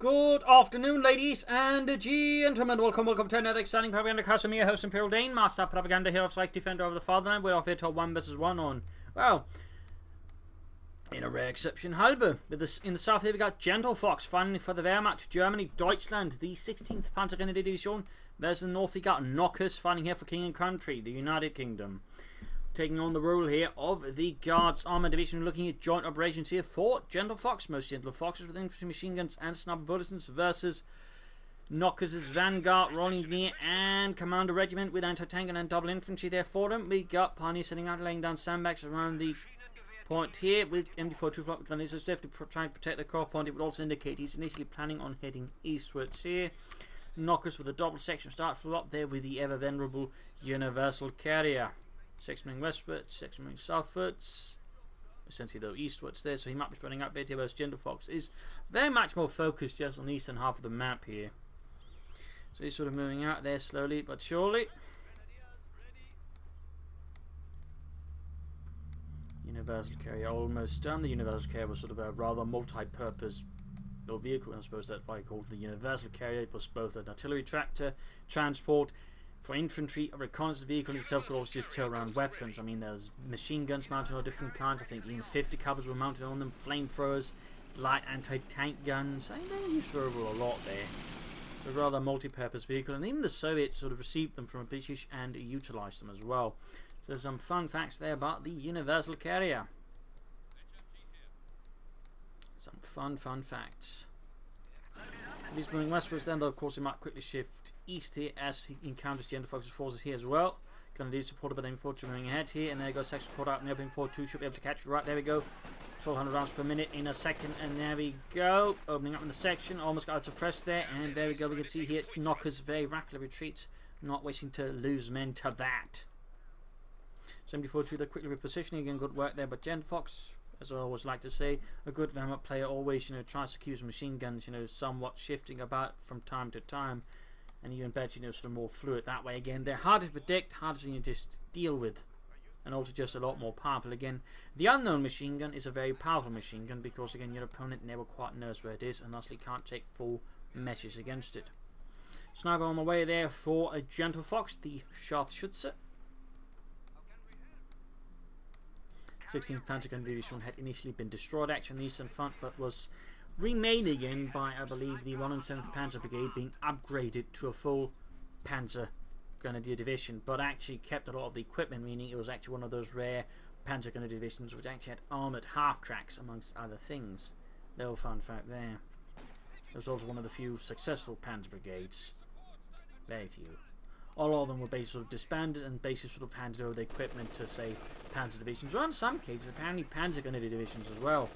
Good afternoon, ladies and gentlemen. Welcome to another exciting Propagandacaster. Me, your host, Imperial Dane, Master Propaganda here of Psych Defender of the Fatherland. We're off here to 1 vs 1 on, well, in a rare exception, Halbe. In the south here, we got Gentlefox fighting for the Wehrmacht, Germany, Deutschland, the 16th Panzergrenadier Division. There's the north, we got Knockers fighting here for King and Country, the United Kingdom. Taking on the role here of the Guards Armour Division, looking at joint operations here for Gentlefox. Most Gentlefoxes with infantry machine guns and sniper bulletins versus Knockers' Vanguard, Rolling Near, and Commander Regiment with anti-tank and double infantry there for them. We got Pioneers setting out, laying down sandbags around the point here with MD-42 flak grenadiers. So definitely trying to protect the core point. It would also indicate he's initially planning on heading eastwards here. Knockers with a double section start full up there with the ever venerable Universal Carrier. Section moving westwards, section moving southwards, essentially though eastwards there, so he might be spreading out a bit here, whereas Gentlefox is very much more focused just on the eastern half of the map here. So he's sort of moving out there slowly but surely. Universal Carrier almost done. The Universal Carrier was sort of a rather multi-purpose vehicle, and I suppose that's why he called the Universal Carrier. It was both an artillery tractor, transport, for infantry, a reconnaissance vehicle itself could also just tow around weapons. I mean, there's machine guns mounted on different kinds. I think even 50 calibers were mounted on them. Flamethrowers, light anti-tank guns. I think they were used for a lot there. It's a rather multi-purpose vehicle, and even the Soviets sort of received them from the British and utilised them as well. So some fun facts there about the Universal Carrier. Some fun facts. He's moving westwards then, though of course he might quickly shift east here as he encounters Gentlefox's forces here as well. Grenadiers supported by the M42 moving ahead here, and there goes section caught out in the opening 42, should be able to catch it right, there we go. 1200 rounds per minute in a second, and there we go. Opening up in the section, almost got it suppressed there, and there we go, we can see here Knockers very rapidly retreats, not wishing to lose men to that. 74-2, they're quickly repositioning, again good work there, but Gentlefox, as I always like to say, a good Wehrmacht player always, tries to keep his machine guns, somewhat shifting about from time to time, and even better, sort of more fluid that way. Again, they're harder to predict, harder to just deal with, and also just a lot more powerful. Again, the unknown machine gun is a very powerful machine gun because, again, your opponent never quite knows where it is, and thusly can't take full measures against it. Sniper on the way there for a Gentlefox, the Scharfschütze. 16th Panzergrenadier Division had initially been destroyed actually on the eastern front, but was remade again by, I believe, the 107th Panzer Brigade being upgraded to a full Panzer Grenadier Division, but actually kept a lot of the equipment, meaning it was actually one of those rare Panzer Grenadier Divisions which actually had armoured half-tracks amongst other things. Little fun fact there. It was also one of the few successful Panzer Brigades. Very few. All of them were basically sort of disbanded and basically sort of handed over the equipment to, say, Panzer Divisions, or in some cases, apparently Panzer Grenadier Divisions as well.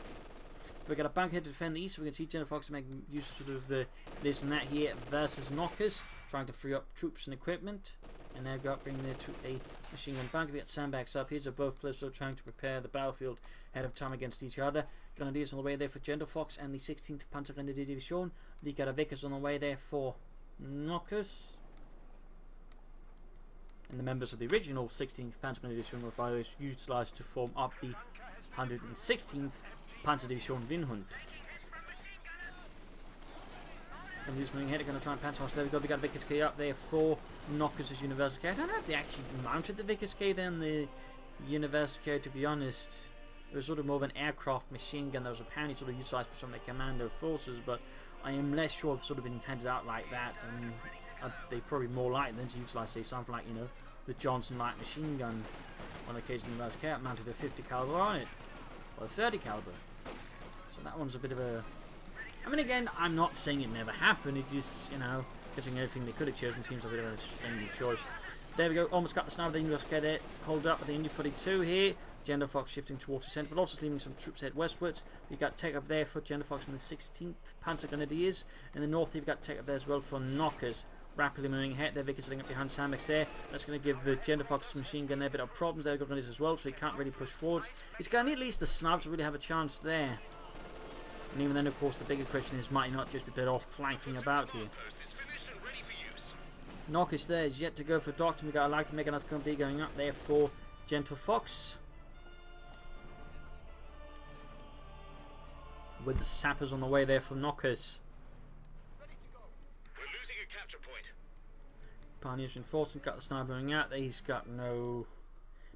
We've got a bunker to defend the east, so we can see Gentlefox make use of sort of this and that here versus Knockers, trying to free up troops and equipment. And they've got bringing there to a machine gun bunker. We got sandbags up here, so both players are trying to prepare the battlefield ahead of time against each other. Grenadiers on the way there for Gentlefox and the 16th Panzergrenadier Division. We got a Vickers on the way there for Knockers. And the members of the original 16th Panzergrenadier Division were by the way utilised to form up the 116th Panzerdivision Winhund. And who's moving ahead, they're going to try and panzer. There we go, we got Vickers K up there for Knockers' Universal Carrier. I don't know if they actually mounted the Vickers K then, the Universal Carrier, to be honest. It was sort of more of an aircraft machine gun that was apparently sort of utilised by some of the commando forces, but I am less sure it's sort of been handed out like that. And they probably more likely than to utilise, say, something like, the Johnson light machine gun. On occasion, the Universal Carrier mounted a 50 caliber on it, or a 30 caliber. So that one's a bit of a. I mean, again, I'm not saying it never happened. It just, getting everything they could have chosen seems a bit of a strange choice. There we go. Almost got the sniper of the Universal Carrier there. Hold up with the MD-42 here. Gentlefox shifting towards the centre, but also leaving some troops head westwards. We've got take up there for Gentlefox and the 16th Panzer Grenadiers. In the north, we've got take up there as well for Knockers. Rapidly moving ahead there, Vickers sitting up behind sandbags there. That's going to give the Gentlefox machine gun there a bit of problems there, got as well, so he can't really push forwards. He's going to need at least the sniper to really have a chance there. And even then, of course, the bigger question is, might he not just be better off flanking about here? Knockers there is yet to go for Doctor. We've got a light to make a nice company going up there for Gentlefox. With the sappers on the way there for Knockers. Pioneers reinforcing, got the sniper running out there. He's got no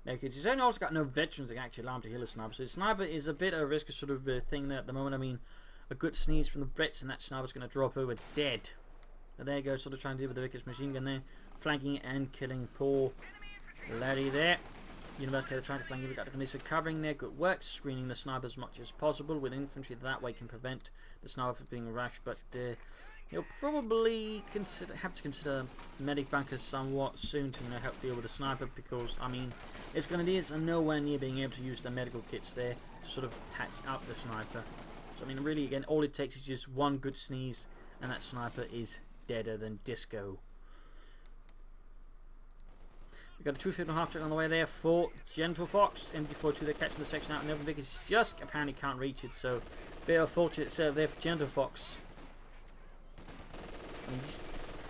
kids. He's only also got no veterans that can actually allow him to heal a sniper. So the sniper is a bit of a risky sort of thing there at the moment. I mean, a good sneeze from the Brits and that sniper's going to drop over dead. So there you go, sort of trying to deal with the Vickers machine gun there. Flanking and killing poor laddie there. University are trying to flank him. We've got the Canadians covering there. Good work. Screening the sniper as much as possible with infantry. That way can prevent the sniper from being rushed. But he'll probably have to consider medic bunkers somewhat soon to help deal with the sniper, because I mean, its Grenadiers are nowhere near being able to use their medical kits there to sort of patch up the sniper. So I mean, really, again, all it takes is just one good sneeze, and that sniper is deader than disco. We've got a 250 half track on the way there for Gentlefox. MG42, they're catching the section out, and Neville Vickers just apparently can't reach it. So, bit of a fortunate serve there for Gentlefox.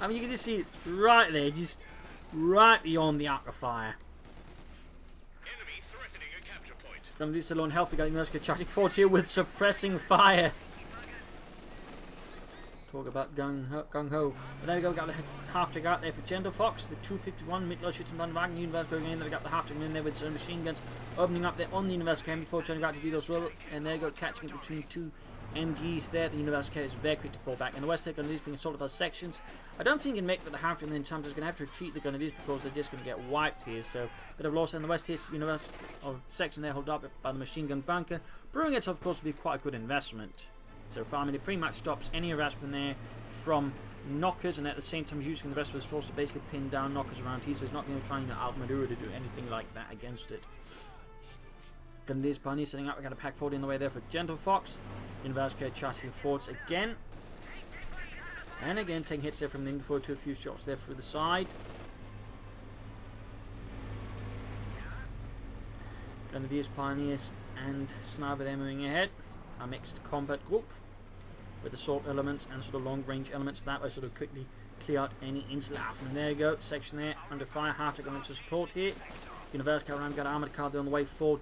I mean, you can just see it right there, just right beyond the arc of fire. Enemy threatening a capture point. It's going to do so low and healthy. Got University charging forward here with suppressing fire. Talk about gung-ho. But there we go, we got the half-track out there for Gentlefox. The 251 Mittelschützenwagen. University going in there, we got the half-track in there with some machine guns opening up there on the University before turning back to do those well. And there you go, catching it between two MGs there. The University is very quick to fall back. And the West Take Grenadiers being assaulted by sections. I don't think he can make the half-track, and then sometimes he's going to have to retreat the Grenadiers because they're just going to get wiped here. So, bit of loss in the West here. University section there held up by the machine gun bunker. Brewing itself, of course, will be quite a good investment. So far, I mean, it pretty much stops any harassment there from knockers, and at the same time using the rest of his force to basically pin down knockers around here, so he's not going to try and outmaneuver to do anything like that against it. Grenadiers Pioneer setting up. We got a pack 40 on the way there for Gentlefox. University charging forwards again. And again, taking hits there from the forward to a few shots there through the side. Grenadiers, Pioneers, and Sniper there moving ahead. A mixed combat group with assault elements and sort of long range elements. That way, sort of quickly clear out any Inselhafen. And there you go, section there under fire. Half-track going to support here. University around, got armoured car there on the way for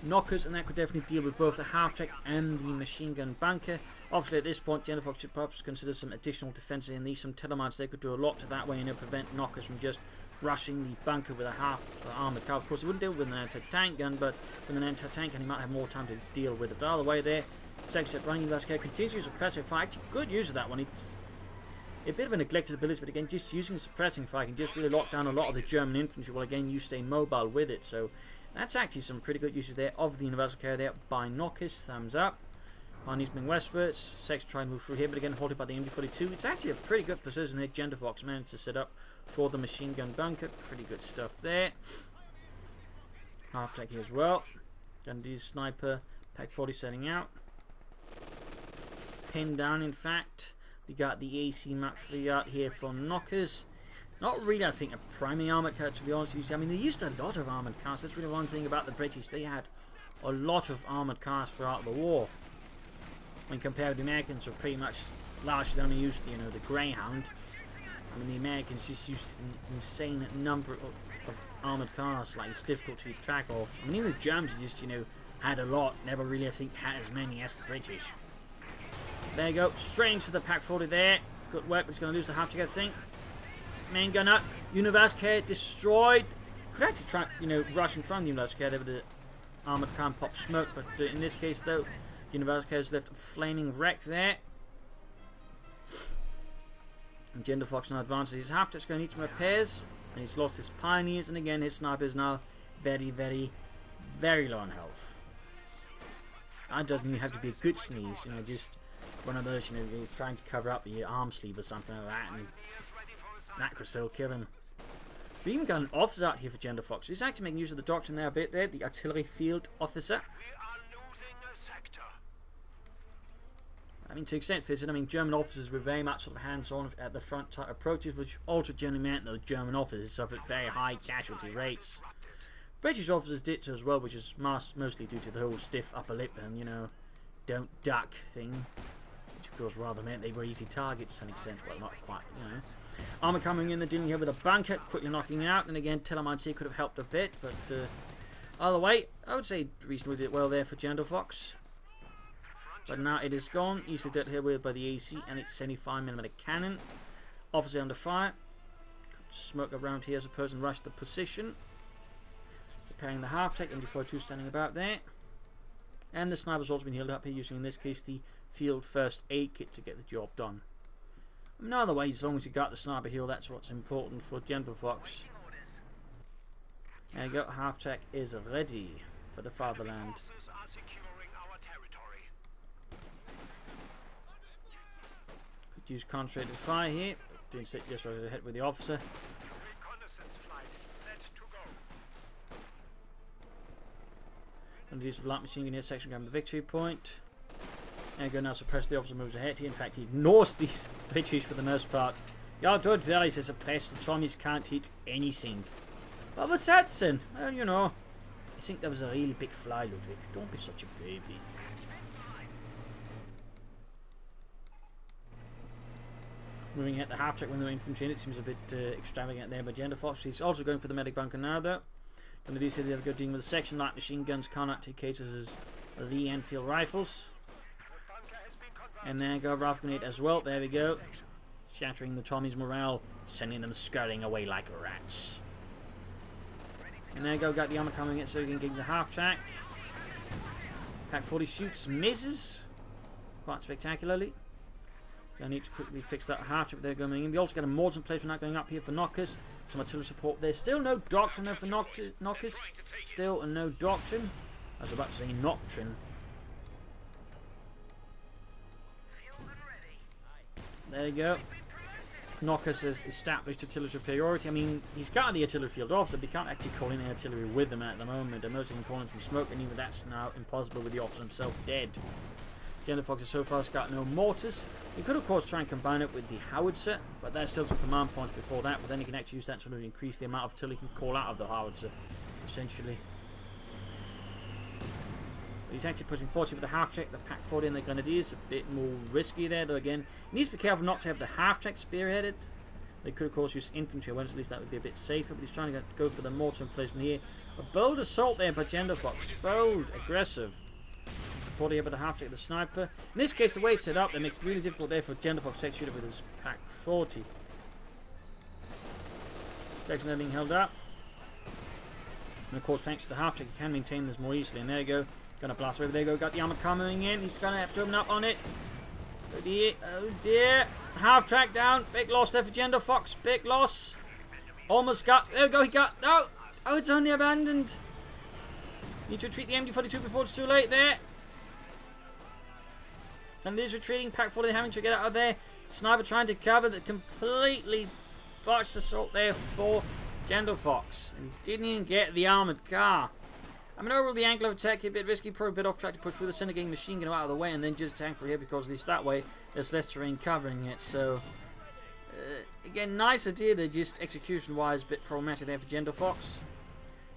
knockers, and that could definitely deal with both the half-track and the machine gun bunker. Obviously, at this point, Gentlefox should perhaps consider some additional defense in these. Some telemarks, they could do a lot to that way and prevent knockers from just rushing the bunker with a half-armoured car. Of course, he wouldn't deal with an anti-tank gun, but with an anti-tank gun, he might have more time to deal with it. But either way, there, second step running, University continues to use suppressive fire. Actually, good use of that one. It's a bit of a neglected ability, but again, just using suppressing fire can just really lock down a lot of the German infantry, while again, you stay mobile with it. So that's actually some pretty good uses there of the universal carrier there by knockers. Thumbs up. Pioneers moving westwards. Sex trying to move through here, but again halted by the MG42. It's actually a pretty good position here. Gentlefox managed to set up for the machine gun bunker. Pretty good stuff there. Half-track here as well. Grenadiers sniper. Pack 40 setting out. Pinned down, in fact. We got the AC Mach 3 out here for knockers. Not really, I think, a primary armoured car, to be honest with you. I mean, they used a lot of armoured cars. That's really one thing about the British. They had a lot of armoured cars throughout the war. When compared with the Americans, who pretty much largely only used, you know, the Greyhound. I mean, the Americans just used an insane number of armoured cars, like it's difficult to keep track of. I mean, even the Germans just, you know, had a lot. Never really, I think, had as many as the British. There you go, straight into the Pack 40 there. Good work, but he's going to lose the half-track, I think. Main gun out. University destroyed. Could actually try, you know, rush in front of the University there with the armoured car and pop smoke, but in this case, though, University has left a flaming wreck there. And Gentlefox now advances. His half-track's going to need some repairs, and he's lost his Pioneers, and again, his sniper is now very, very, very low on health. That doesn't even have to be a good sneeze, you know, just one of those, you know, he's trying to cover up the arm sleeve or something like that, and that could still kill him. We even got an officer out here for Gentlefox. He's actually making use of the doctrine there a bit there, the artillery field officer. I mean, to extent fitted, I mean, German officers were very much sort of hands-on at the front type approaches, which also generally meant that the German officers suffered very high casualty rates. British officers did so as well, which is mostly due to the whole stiff upper lip and, you know, don't duck thing. Which of course rather meant they were easy targets to an extent, well not quite, you know. Armour coming in, they're dealing here with a bunker, quickly knocking it out, and again, Telemines here could have helped a bit, but either way, I would say reasonably did well there for Gentlefox. But now it is gone, easily dealt here with by the AC and its 75mm cannon. Officer under fire. Smoke around here as opposed and rush the position. Preparing the half-tech, MD42 standing about there. And the sniper's also been healed up here using, in this case, the field first aid kit to get the job done. I mean, otherwise, as long as you got the sniper heal, that's what's important for Gentlefox. There you go, half-tech is ready for the fatherland. Could use concentrated fire here. Didn't sit just right ahead with the officer. Going to use the light machine gun here section, grab the victory point. There you go, now suppress the officer moves ahead here. In fact, he ignores these victories for the most part. Yeah, don't worry, says suppress. The Tommies can't hit anything. What was that, son? Well, you know, I think that was a really big fly, Ludwig. Don't be such a baby. Moving at the half-track when the infantry in it seems a bit extravagant there by Gentlefox. He's also going for the medic bunker now, though. Going to do so the other good dealing with the section light machine guns, Connaught TKs, the Enfield rifles. And there go Ralph grenade as well. There we go. Shattering the Tommies' morale, sending them scurrying away like rats. And there you go, got the armor coming in so you can get the half-track. Pack 40 shoots, misses. Quite spectacularly. I need to quickly fix that half-track there going in. We also got a Morton placement not going up here for knockers. Some artillery support there. Still no doctrine there for knockers. Still no doctrine. I was about to say nocturne. There you go. Knockers has established artillery superiority. I mean, he's got the artillery field officer, but he can't actually call in artillery with him at the moment. And most he can call in some smoke, and even that's now impossible with the officer himself dead. Gentlefox has so far got no mortars. He could, of course, try and combine it with the howitzer, but there's still some command points before that. But then he can actually use that to really increase the amount of artillery he can call out of the howitzer, essentially. But he's actually pushing 40 with the half-track, the Pack 40 and the Grenadiers. A bit more risky there, though, again. He needs to be careful not to have the half-track spearheaded. They could, of course, use infantry, at least that would be a bit safer. But he's trying to go for the mortar placement here. A bold assault there by Gentlefox. Bold, aggressive. Supported here by the half-track of the sniper. In this case, the way it's set up, that makes it really difficult there for Gentlefox to shoot it with his Pack 40. Section there being held up. And of course, thanks to the half-track, he can maintain this more easily. And there you go. Gonna blast over. There you go. Got the armor coming in. He's gonna have to open up on it. Oh dear. Oh dear. Half-track down. Big loss there for Gentlefox. Big loss. Almost got. There we go. He got. No. Oh, it's only abandoned. Need to retreat the MD42 before it's too late there. And it is retreating. Pack 40 having to get out of there. Sniper trying to cover the completely botched assault there for Gentlefox. And he didn't even get the armoured car. I mean, overall, the angle of attack a bit risky, probably a bit off track to push through the center, getting machine gun out of the way, and then just tank for here because at least that way there's less terrain covering it. So, again, nice idea there, just execution-wise, a bit problematic there for Gentlefox.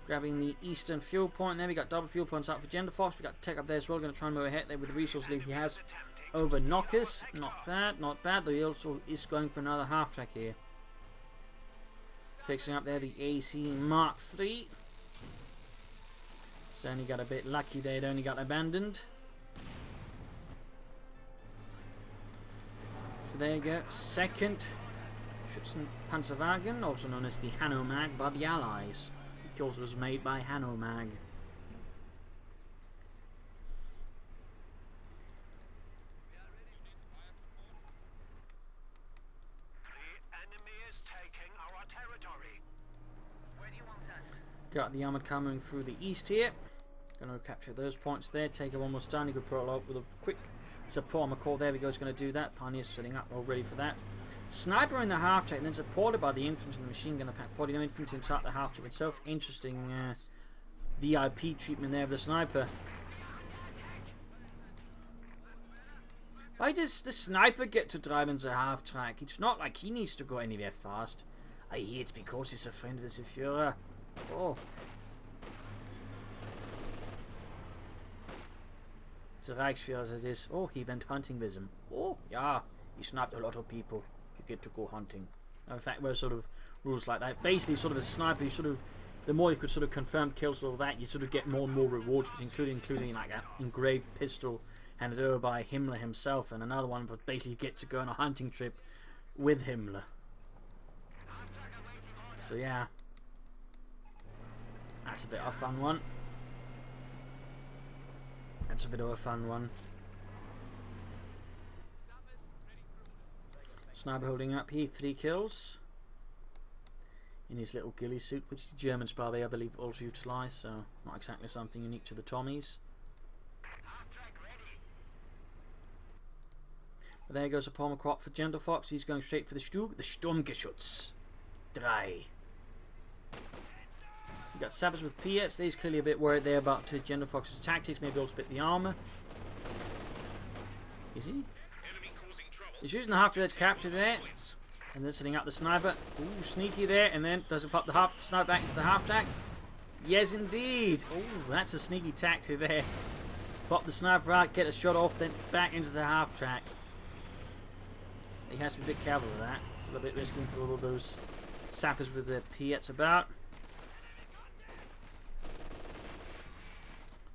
Grabbing the eastern fuel point there, we got double fuel points out for Gentlefox. We got tech up there as well, going to try and move ahead there with the resource lead he has over knockers. Not bad, not bad, though he also is going for another half-track here. Fixing up there the AC Mark III. So only got a bit lucky there, it only got abandoned. So there you go, second Schützenpanzerwagen, also known as the Hanomag by the Allies. It also was made by Hanomag. Got the armoured car moving through the east here. Going to capture those points there. Take it almost down. He could pull up with a quick support armor core. There we go. He's going to do that. Pioneers setting up all ready for that. Sniper in the half-track, and then supported by the infantry and the machine gun. The Pack 40. No infantry inside the half-track itself. Interesting VIP treatment there of the sniper. Why does the sniper get to drive into half-track? It's not like he needs to go anywhere fast. I hear it's because he's a friend of the Führer. Oh. The Reichsführer says this. Oh, he went hunting with him. Oh, yeah. He sniped a lot of people. You get to go hunting. In fact, there are sort of rules like that. Basically, sort of as a sniper, you sort of, the more you could sort of confirm kills or that, you sort of get more and more rewards, including like an engraved pistol handed over by Himmler himself, and another one, but basically you get to go on a hunting trip with Himmler. So yeah, that's a bit of a fun one. That's a bit of a fun one. Sniper holding up here, 3 kills. In his little ghillie suit, which the Germans probably, I believe, also utilise, so not exactly something unique to the Tommies. But there goes a Palmer crop for Gentlefox. He's going straight for the Stug, the Sturmgeschütz 3. We've got Sappers with Piets. He's clearly a bit worried there about Gentlefox's tactics, maybe also a bit the armour. Is he? He's using the half-edge capture there. And then setting up the sniper. Ooh, sneaky there. And then does it pop the sniper back into the half-track? Yes, indeed. Ooh, that's a sneaky tactic there. Pop the sniper out, get a shot off, then back into the half-track. He has to be a bit careful of that. It's a little bit risky for all of those sappers with their Piets about.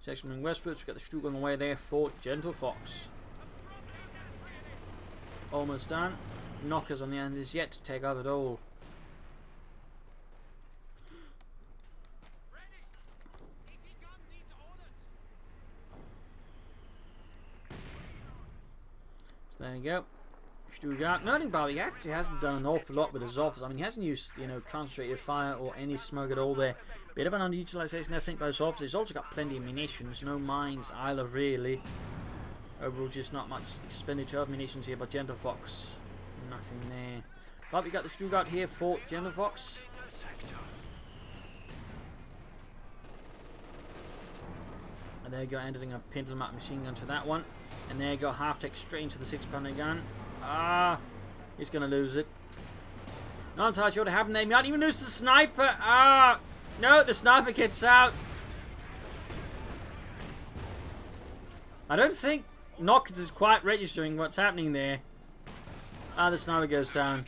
Section moving westwards. We've got the Stug on the way there for Gentlefox. Almost done. Knockers on the end is yet to take out at all. So there you go. Stuttgart. Nothing bad. He actually hasn't done an awful lot with his offers. I mean, he hasn't used, you know, concentrated fire or any smoke at all there. Bit of an underutilization, I think, by his offers. He's also got plenty of munitions. No mines either, really. Overall, just not much expenditure of munitions here by Gentlefox. Nothing there. But we got the Stuttgart here for Gentlefox. And there you go, ending a Pintelmat machine gun to that one. And there you go, half-tech straight into the 6-pounder gun. Ah, he's going to lose it. Not entirely sure what happened there. He might even lose the sniper. Ah, no, the sniper gets out. I don't think Knockers is quite registering what's happening there. Ah, the sniper goes down.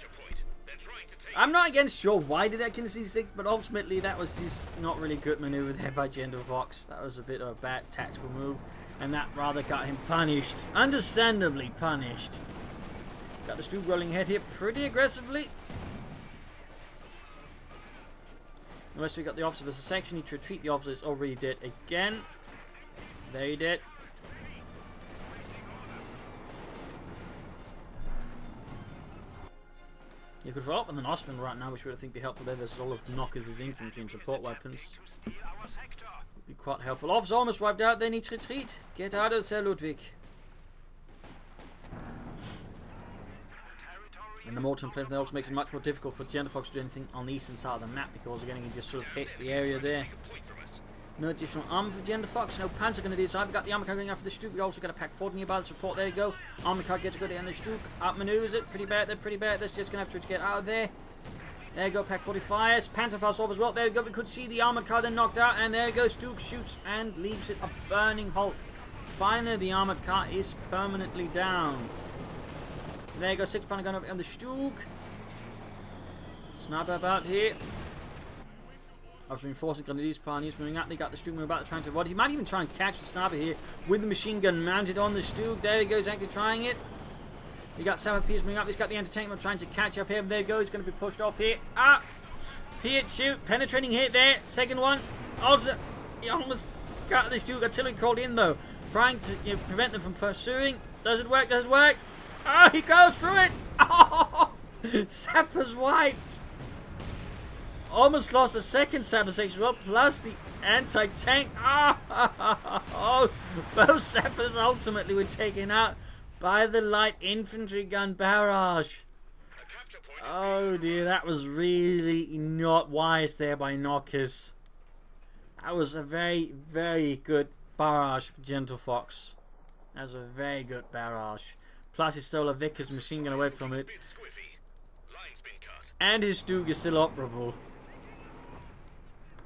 I'm not again sure why did that kill C6, but ultimately that was just not really good maneuver there by Gentlefox. That was a bit of a bad tactical move, and that rather got him punished. Understandably punished. Got the Stug rolling ahead here pretty aggressively. The rest we got the officer versus section. Need to retreat. The officer's already dead again. There he did. You could follow up with an Ostman right now, which would I think be helpful there versus all of Knockers' infantry and support weapons. Would be quite helpful. Officer almost wiped out, they need to retreat. Get out of there, Ludwig. And the mortar and plinth also makes it much more difficult for Gentlefox to do anything on the eastern side of the map because again, he can just sort of hit the area there. No additional armor for Gentlefox, no Panzer going to do side. We've got the armor car going after the Stug. We also got a pack 40 nearby the support. There you go. Armor car gets a good hit on the Stug. Outmaneuvers it. Pretty bad there, pretty bad. That's just going to have to get out of there. There you go. Pack 40 fires. Panzer fires off as well. There you go. We could see the armored car then knocked out. And there you go. Stug shoots and leaves it a burning hulk. Finally, the armored car is permanently down. There you go. 6-pounder gun on the Stug. Sniper about here. After reinforcing Grenadiers Pioneers moving up, they got the Stug moving about trying to avoid. He might even try and catch the sniper here with the machine gun mounted on the Stug. There he goes, actually trying it. He got Sam Pierce moving up. He's got the entertainment trying to catch up here. There you go, he's going to be pushed off here. Ah! Pierce shoot, penetrating hit there. Second one. Also, he almost got the Stug artillery called in though. Trying to prevent them from pursuing. Does it work? Does it work? Oh, he goes through it. Oh! Sapper's wiped. Almost lost the second sapper section as well, plus the anti-tank. Oh, both sappers ultimately were taken out by the light infantry gun barrage. Oh dear, that was really not wise there by Knockers. That was a very, very good barrage for Gentlefox. That was a very good barrage. Plus he stole a Vickers machine gun away from it. And his Stug is still operable.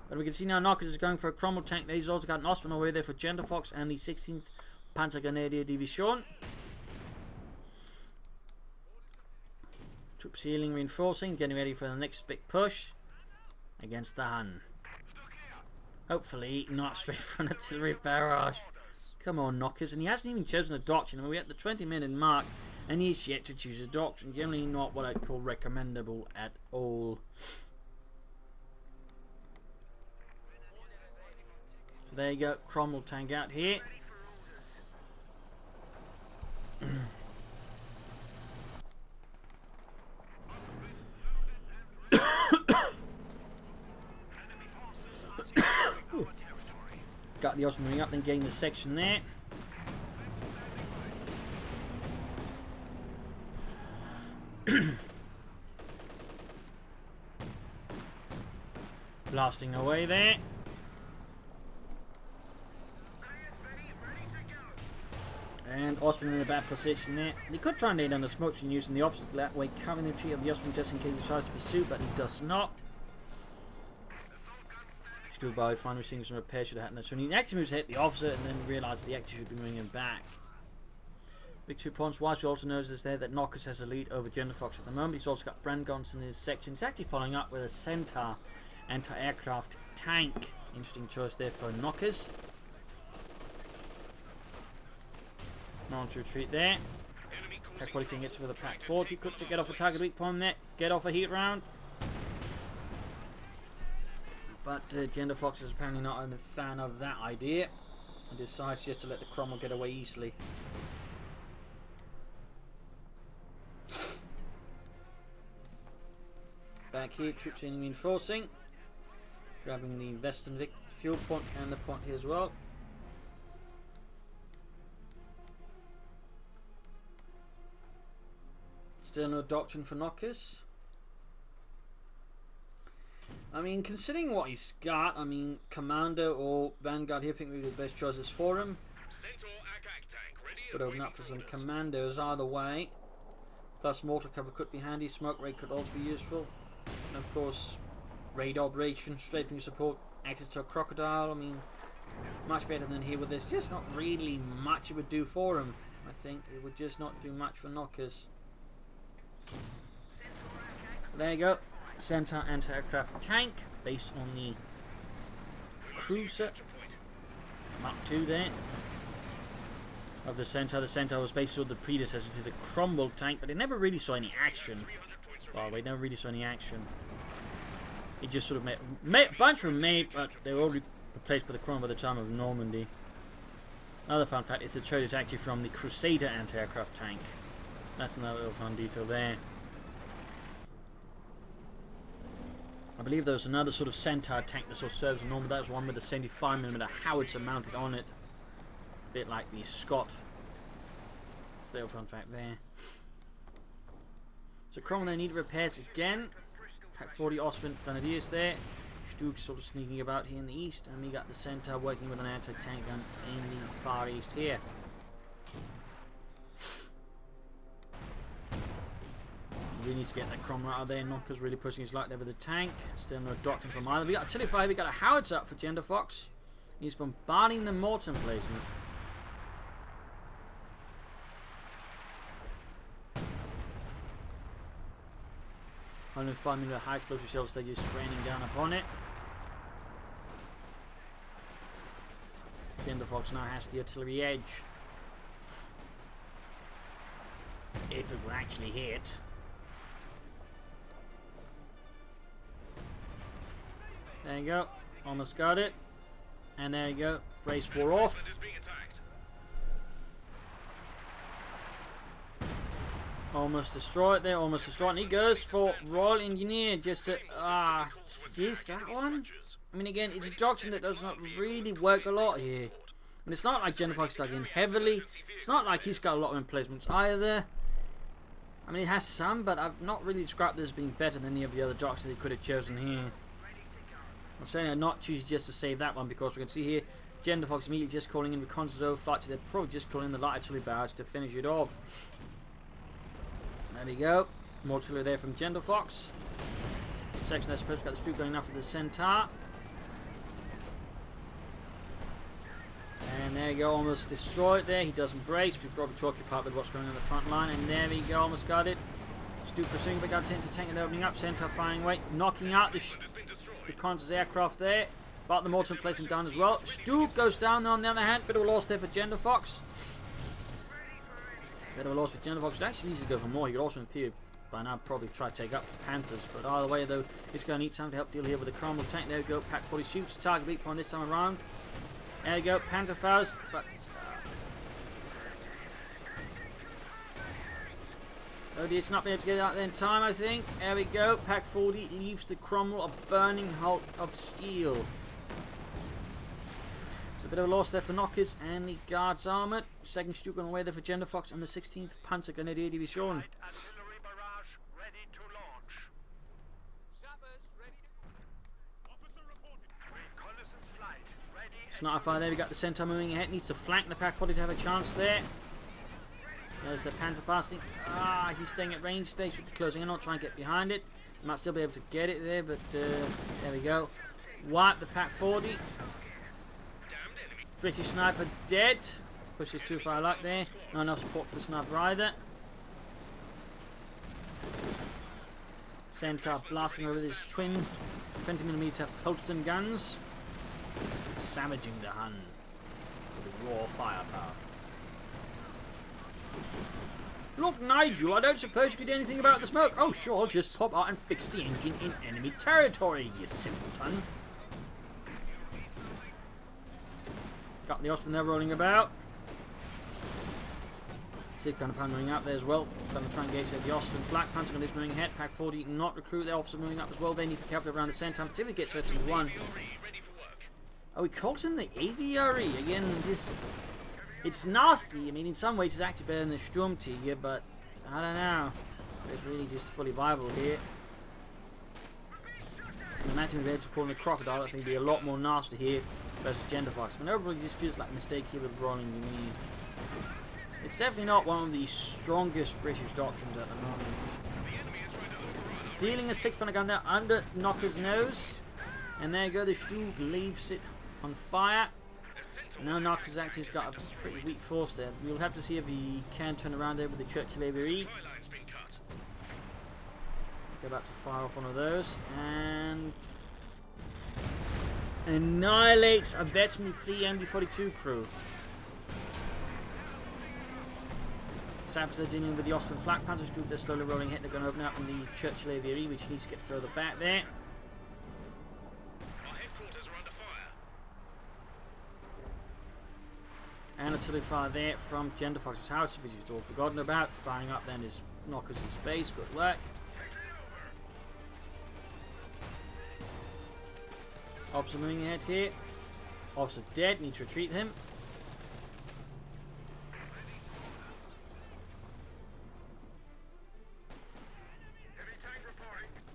But we can see now Knockers is going for a crumble tank. He's also got an Ostman away there for Gentlefox and the 16th Panzergrenadier Division. Troops healing, reinforcing, getting ready for the next big push against the Hun. Hopefully not straight for an artillery barrage. Come on, Knockers. And he hasn't even chosen a doctrine. I mean, we're at the 20-minute mark and he's yet to choose a doctrine. Generally not what I'd call recommendable at all. So there you go, Cromwell tank out here. Got the Osman ring up, then getting the section there. Blasting away there. And Osman in a bad position there. He could try and lay down the smoke and using the officer that way, covering the retreat of the Osman just in case he tries to pursue, but he does not. Stood by, finally receiving some repairs should have happened. So he actually moves to hit the officer and then realised the actor should be moving him back. Big 2 points. Wisely also notices there that Knockers has a lead over Gentlefox at the moment. He's also got Brand guns in his section. He's actually following up with a Centaur anti-aircraft tank. Interesting choice there for Knockers. On to retreat there. Pack 42 gets for the Pack 40. Quick to get off a target weak point there. Get off a heat round. But Gentlefox is apparently not a fan of that idea and decides just to let the Cromwell get away easily. Back here, troops in reinforcing. Grabbing the Western fuel point and the point here as well. Still no doctrine for Knockers. I mean, considering what he's got, I mean, Commander or Vanguard here, I think would be the best choices for him. Could open up for some Commandos either way. Plus, mortar cover could be handy. Smoke ray could also be useful. And of course, raid operation, strafing support, access to a crocodile. I mean, much better than here with this. Just not really much it would do for him. I think it would just not do much for Knockers. There you go. Centaur anti-aircraft tank based on the cruiser Mark II there of the Centaur. The Centaur was based on the predecessor to the Cromwell tank, but it never really saw any action. Well, they never really saw any action. It just sort of made a bunch were made, but they were already replaced by the Cromwell by the time of Normandy. Another fun fact is the trade is actually from the Crusader anti-aircraft tank. That's another little fun detail there. I believe there was another sort of Centaur tank that sort of serves a normal. That was one with a 75mm howitzer mounted on it. A bit like the Scott. It's a little fun fact there. So Cromwell they need repairs again. Pack 40 Osman Grenadiers there. Stug sort of sneaking about here in the east. And we got the Centaur working with an anti-tank gun in the far east here. Really needs to get that Cromwell out of there. Knockers really pushing his luck there with the tank. Still no doctrine from either. We got artillery fire. We got a howitzer up for Gentlefox. He's bombarding the mortar emplacement. Only 5mm high explosive shells. They're just raining down upon it. Gentlefox now has the artillery edge. If it will actually hit. There you go. Almost got it. And there you go. Brace wore off. Almost destroyed there. Almost destroyed. And he goes for Royal Engineer just to... Jeez, that one? I mean, again, it's a doctrine that does not really work a lot here. And it's not like Gentlefox dug in heavily. It's not like he's got a lot of emplacements either. I mean, it has some, but I've not really described this as being better than any of the other doctrines that he could have chosen here. I'm saying I'm not choosing just to save that one because we can see here Gentlefox immediately just calling in reconnaissance overflight to their probably just calling in the light artillery barrage to finish it off. There we go. More artillery there from Gentlefox. Section that's supposed to got the street going enough for the Centaur. And there you go, almost destroyed there. He doesn't brace, we're probably too occupied with what's going on in the front line. And there we go, almost got it. Stu pursuing, but got into tank and opening up. Centaur firing away, knocking out the reconnaissance aircraft there. But the mortar emplacement down as well. Stu goes down there on the other hand. Bit of a loss there for Gentlefox. Bit of a loss for Gentlefox. It's actually easy to go for more. You could also in theory by now probably try to take up the Panthers. But either way though, it's going to need something to help deal here with the Cromwell tank. There we go. Pack 40 shoots. Target weak point this time around. There we go, Panzerfaust, but... oh dear, it's not been able to get out there in time, I think. There we go, Pack 40 leaves the crumble of burning hulk of steel. A bit of a loss there for Knockers and the Guards Armoured. Second Stuke on the way there for Gentlefox and the 16th Panzer Grenadier Division. Sniper fire there, we got the Centaur moving ahead. Needs to flank the Pack 40 to have a chance there. There's the Panzer fasting. Ah, he's staying at range there. Should be closing in, not try and get behind it. Might still be able to get it there, but there we go. Wipe the Pack 40. British sniper dead. Pushes too far luck there. Not enough support for the sniper either. Centaur blasting over his twin 20mm Holston guns. Savaging the Hun with raw firepower. Look, Nigel, I don't suppose you could do anything about the smoke. Oh, sure, I'll just pop out and fix the engine in enemy territory, you simpleton. Got the Osprey there rolling about. Sid kind of panning up there as well. Going to try and engage the Osprey flak. Panzer is moving ahead. Pack 40 not recruit. They're also moving up as well. They need to be careful around the center. Until he gets to one. Oh, he calls in the aviary again. It's nasty. I mean, in some ways, it's actually better than the Sturmtiger, but I don't know. It's really just fully viable here. Imagine we'd be able to call in the Crocodile. I think it'd be a lot more nasty here versus Gentlefox. I mean, overall, it just feels like a mistake here with rolling the knee. It's definitely not one of the strongest British doctrines at the moment. Stealing a 6-pounder gun there under Knocker's nose. And there you go, the Stu leaves it on fire. Now Knocker's actually has got a pretty weak force there. We'll have to see if he can turn around there with the Churchill AVE. Go back to fire off one of those. And annihilates a veteran 3 MD-42 crew. Sappers are dealing with the Osprey flak. Panzers do they're slowly rolling ahead. They're going to open up in the Churchill AVE, which needs to get further back there. Our headquarters are under fire. And artillery fire there from Gentlefox's house, which is all forgotten about. Firing up then is Knockers' base. Good work. Officer moving ahead here. Officer dead. Need to retreat him.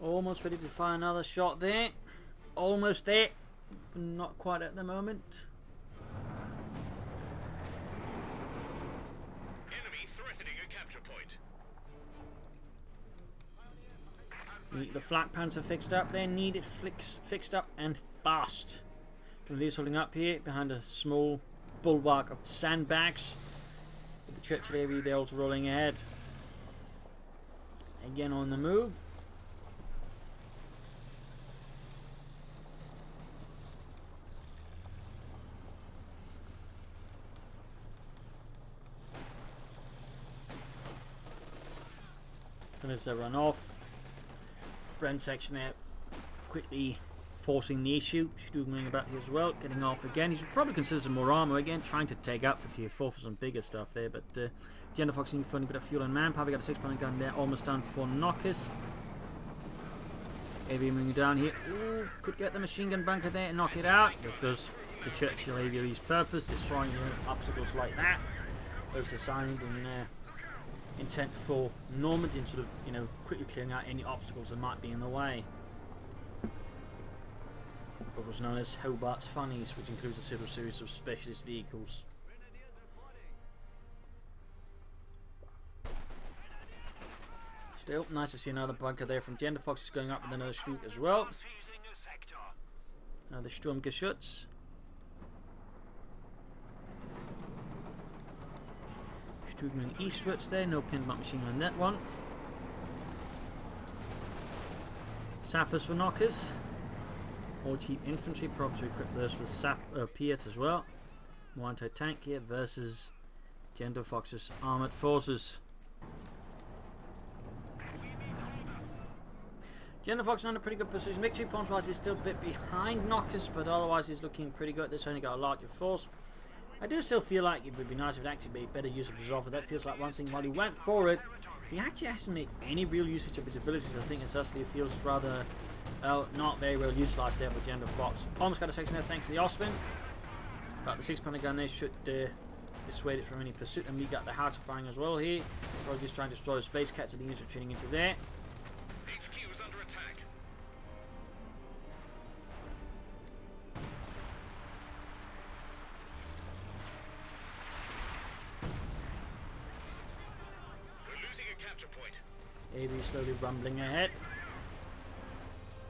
Almost ready to fire another shot there. Almost there. But not quite at the moment. Enemy threatening a capture point. Need the flak panzer fixed up there. Need it fixed up and fast. Canadians holding up here behind a small bulwark of sandbags. With the Churchill AV, they're also rolling ahead. Again on the move. And as they run off, Brent section there quickly forcing the issue. Stu moving about here as well, getting off again. He should probably consider some more armor again, trying to take up for tier 4 for some bigger stuff there. But Gentlefox needs a bit of fuel and manpower. Got a 6-pounder gun there, almost done for Knockers. AV moving down here. Ooh, could get the machine gun bunker there and knock it out. Because the Churchill AV's purpose, destroying obstacles like that. Those designed in intent for Normandy and sort of, quickly clearing out any obstacles that might be in the way. What was known as Hobart's Funnies, which includes a several series of specialist vehicles. Still, nice to see another bunker there from Gentlefox. Is going up with another Stuke as well. Another Sturmgeschütz. Moving eastwards there, no pinbot machine on that one. Sappers for Knockers. All cheap infantry, probably equip those with Piat as well. More anti-tank here versus Gentlefox's armoured forces. Gentlefox in a pretty good position. Victory points wise, he's still a bit behind Knockers, but otherwise he's looking pretty good. This only got a larger force. I do still feel like it would be nice if it actually made better use of his offer. That feels like one thing. While he went for it, he actually hasn't made any real usage of his abilities. I think it actually feels rather not very well utilised there by Gentlefox. Almost got a section there thanks to the Ostwind. But the 6-pounder gun there should dissuade it from any pursuit. And we got the Howitzer firing as well here. Probably just trying to destroy the Space Cats and the user retreating into there. HQ is under attack. We're losing a capture point. AB slowly rumbling ahead.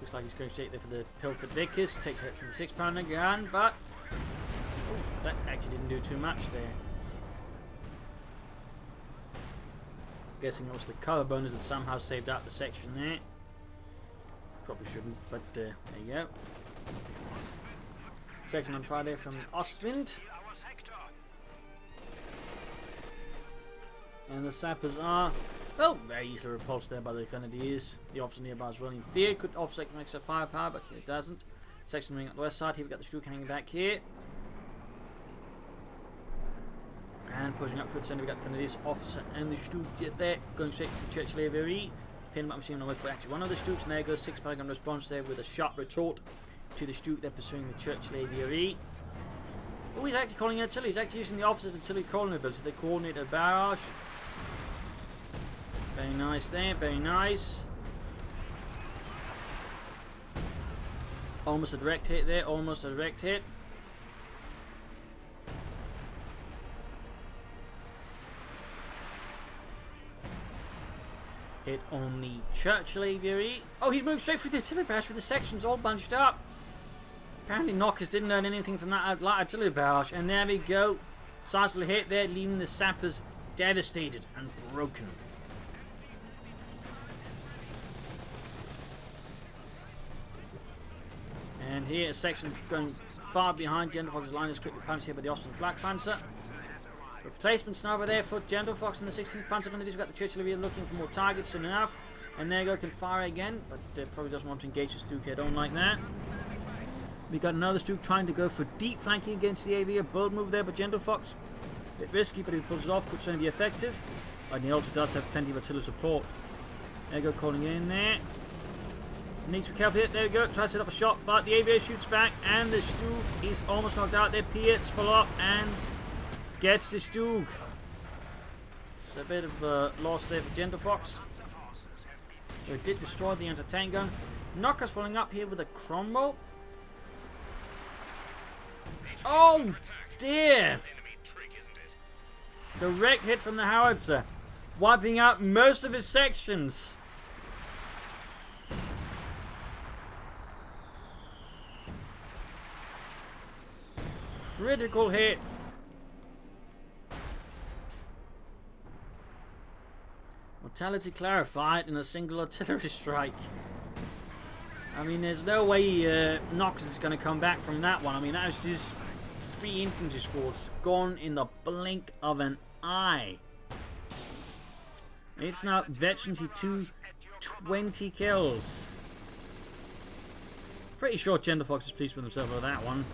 Looks like he's going straight there for the Pilfered Vickers. Takes it from the 6-pounder gun, but that actually didn't do too much there. Guessing it was the cover bonus that somehow saved out the section there. Probably shouldn't, but there you go. Section on Friday from Ostwind. And the sappers are, well, very easily repulsed there by the Grenadiers. The officer nearby as well in theory could offset some extra firepower, but it doesn't. Section moving up the west side. Here we've got the Strook hanging back here. And pushing up through the centre, we've got Grenadiers officer and the Strook there, going straight for the Churchill Aviary. Pin up machine on the way for actually one of the Strooks, and there goes 6-pounder gun response there with a sharp retort to the Strook. They're pursuing the Churchill Aviary. Oh, he's actually calling artillery. He's actually using the officer's artillery calling ability. They coordinate a barrage. Very nice there, very nice. Almost a direct hit there, almost a direct hit. Hit on the Churchill Aviary. Oh, he's moved straight through the artillery barrage with the sections all bunched up. Apparently Knockers didn't learn anything from that light artillery barrage. And there we go. Sizable hit there, leaving the sappers devastated and broken. And here a section going far behind Gentlefox's line is quickly punched here by the Austrian Flak Panzer. Replacement sniper there for Gentlefox and the 16th Panzer Grenadiers. We've got the Churchill Aviary looking for more targets soon enough. And there you go, can fire again, but probably doesn't want to engage the Strook head on like that. We got another Strook trying to go for deep flanking against the Aviary. Bold move there by Gentlefox. Bit risky, but if he pulls it off, could certainly be effective. And he also does have plenty of artillery support. There you go, calling in there. Needs to be careful here. There we go. Tries to set up a shot, but the Aviary shoots back, and the Strook is almost knocked out there. Piet's full up and gets the Strook. It's a bit of a loss there for Gentlefox. So it did destroy the anti-tank gun. Knockers following up here with a Cromwell. Oh dear! Direct hit from the Howitzer, wiping out most of his sections. Critical hit. Mortality clarified in a single artillery strike. I mean, there's no way Knockers is going to come back from that one. I mean, that was just 3 infantry squads gone in the blink of an eye. It's now Veterancy 2, 20 kills. Pretty sure Gentlefox is pleased with himself with that one.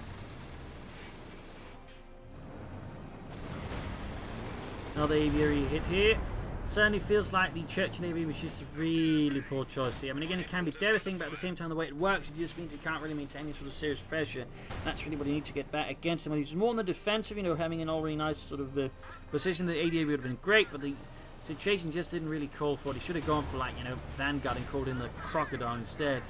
Another aviary hit here. Certainly feels like the Churchill Aviary was just a really poor choice here. I mean, again, it can be devastating, but at the same time, the way it works, it just means it can't really maintain any sort of serious pressure. That's really what you need to get back against him. And he's more on the defensive, you know, having an already nice sort of position. The aviary would have been great, but the situation just didn't really call for it. He should have gone for, like, you know, Vanguard and called in the Crocodile instead.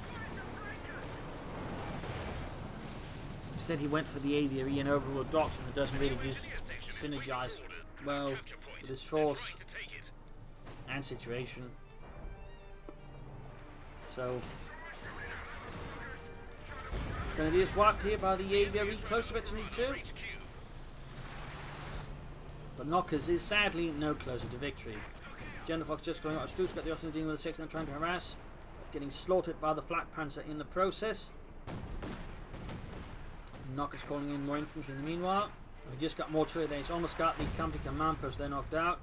Instead, he went for the aviary and overall docks, and it doesn't really just synergize well with his force and situation. So Grenadiers wiped here by the aviary, close to victory 2. But Knockers is sadly no closer to victory. Gentlefox just going out of Strooks, got the Austrian dealing with the 6 and trying to harass, getting slaughtered by the Flak Panzer in the process. Knockers calling in more infantry in the meanwhile. We just got more artillery there. He's almost got the company command post there knocked out.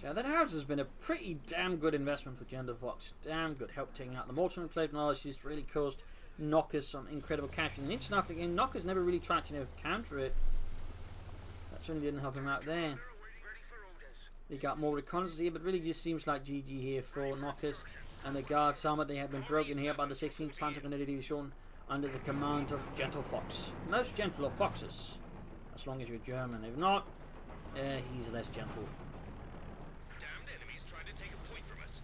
Yeah, that house has been a pretty damn good investment for Gentlefox. Damn good. Helped taking out the Morton plate knowledge. Just really caused Knockers some incredible cash. And interesting enough, again, Knockers never really tried to counter it. That certainly didn't help him out there. They got more reconnaissance here, but really just seems like GG here for Knockers. And the guards armor, they have been broken here by the 16th Panzer Grenadier Division under the command of Gentlefox. Most gentle of foxes, as long as you're German. If not, he's less gentle. Damned enemies trying to take a point from us.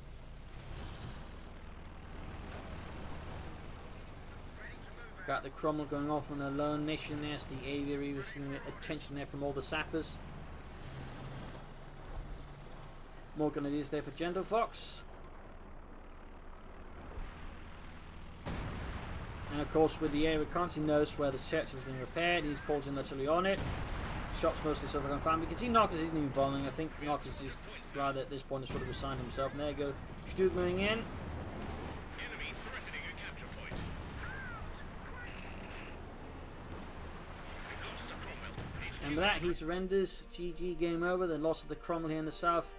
Got the Cromwell going off on a lone mission there. It's the aviary with attention there from all the sappers. More grenadiers there for Gentlefox. And of course with the air reconnaissance, he knows where the church has been repaired. He's called in literally on it. Shots mostly so confirmed. We can see Knockers isn't even bothering. I think Knockers just rather at this point has sort of assigned himself. And there you go. Stuke moving in. Enemy threatening a capture point. We've lost the Cromwell. And with that he surrenders. GG, game over. The loss of the Cromwell here in the south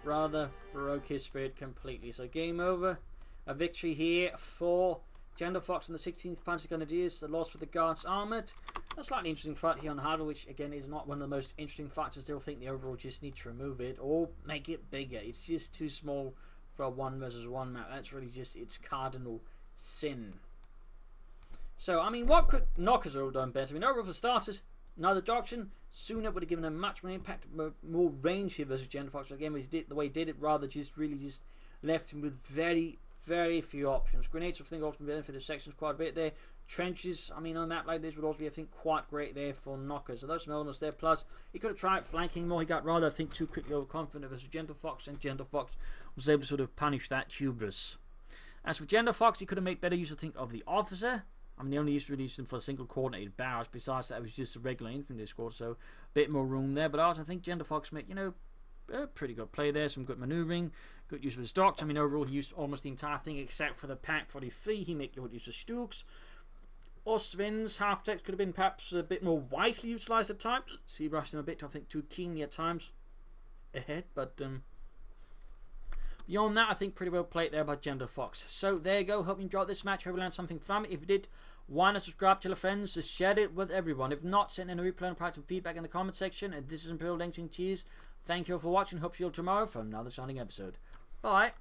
rather broke his spirit completely. So game over. A victory here for Gentlefox and the 16th Panzer Grenadiers. The loss for the Guards Armoured. A slightly interesting fight here on Harder, which again is not one of the most interesting fights. I still think the overall just need to remove it or make it bigger. It's just too small for a 1 versus 1 map. That's really just its cardinal sin. So, I mean, what could Knockers have done better? I mean, overall for starters, neither doctrine sooner would have given them much more impact, more range here versus Gentlefox. Again, the way he did it, rather just really just left him with very few options. Grenades, I think, also benefit the sections quite a bit there. Trenches, I mean, on a map like this would also be, I think, quite great there for Knockers. So those some elements there. Plus, he could have tried flanking more. He got rather, I think, too quickly overconfident versus Gentlefox, and Gentlefox was able to sort of punish that hubris. As for Gentlefox, he could have made better use, I think, of the officer. I mean, they only used to release them for single coordinated barrels. Besides that, it was just a regular infantry squad, so a bit more room there. But also, I think Gentlefox made, a pretty good play there. Some good manoeuvring, good use of his docks. I mean, overall, he used almost the entire thing except for the Pack 43. He made good use of Stukes. Ostwind's half-decks could have been perhaps a bit more wisely utilised at times. See, rushed them a bit, I think, too keenly at times ahead. But beyond that, I think pretty well played there by Gentlefox. So there you go. Hope you enjoyed this match. Hope you learned something from it. If you did, why not subscribe, tell your friends, share it with everyone. If not, send in a replay and provide some feedback in the comment section. And this is Imperial Dancing Cheese. Thank you all for watching. Hope to see you all tomorrow for another exciting episode. Bye.